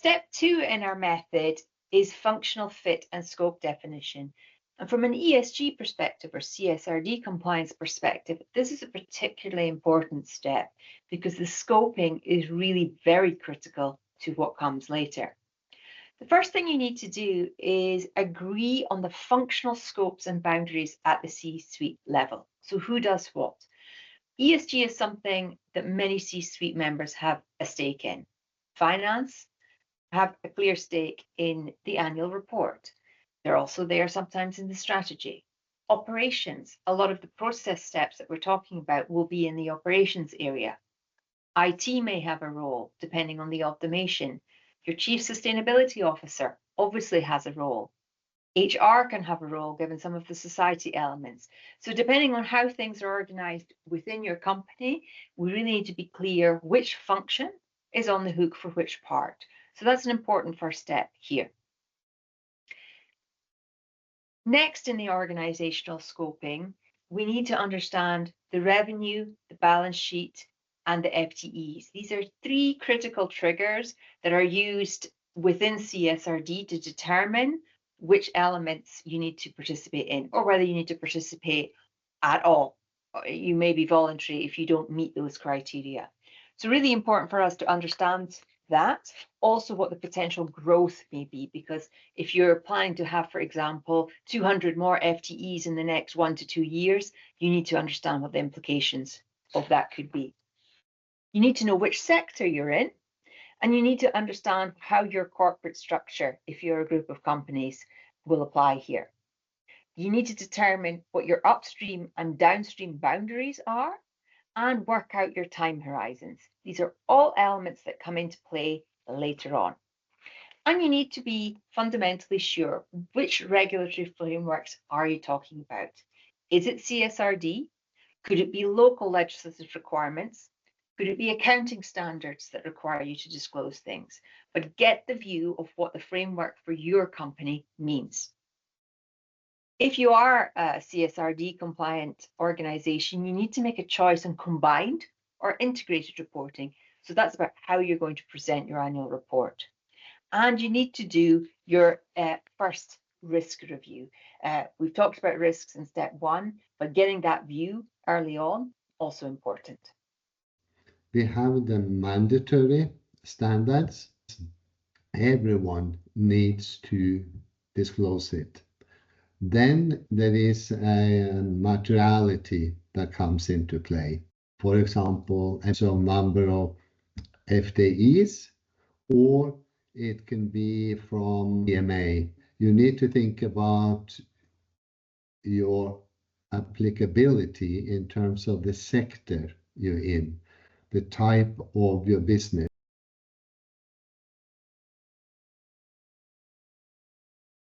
Step 2 in our method is functional fit and scope definition. And from an ESG perspective or CSRD compliance perspective, this is a particularly important step because the scoping is really very critical to what comes later. The first thing you need to do is agree on the functional scopes and boundaries at the C-suite level. So who does what? ESG is something that many C-suite members have a stake in. Finance have a clear stake in the annual report. They're also there sometimes in the strategy. Operations, a lot of the process steps that we're talking about will be in the operations area. IT may have a role depending on the automation. Your chief sustainability officer obviously has a role. HR can have a role given some of the society elements. So depending on how things are organized within your company, we really need to be clear which function is on the hook for which part. So that's an important first step here. Next, in the organizational scoping, we need to understand the revenue, the balance sheet, and the FTEs. These are 3 critical triggers that are used within CSRD to determine which elements you need to participate in, or whether you need to participate at all. You may be voluntary if you don't meet those criteria. So really important for us to understand that, also what the potential growth may be, because if you're planning to have, for example, 200 more FTEs in the next 1 to 2 years, you need to understand what the implications of that could be. You need to know which sector you're in, and you need to understand how your corporate structure, if you're a group of companies, will apply here. You need to determine what your upstream and downstream boundaries are and work out your time horizons. These are all elements that come into play later on. And you need to be fundamentally sure which regulatory frameworks are you talking about. Is it CSRD? Could it be local legislative requirements? Could it be accounting standards that require you to disclose things? But get the view of what the framework for your company means. If you are a CSRD compliant organization, you need to make a choice on combined or integrated reporting. So that's about how you're going to present your annual report. And you need to do your first risk review. We've talked about risks in step 1, but getting that view early on, also important. We have the mandatory standards. Everyone needs to disclose it. Then there is a materiality that comes into play. For example, a number of FTEs, or it can be from EMA. You need to think about your applicability in terms of the sector you're in, the type of your business.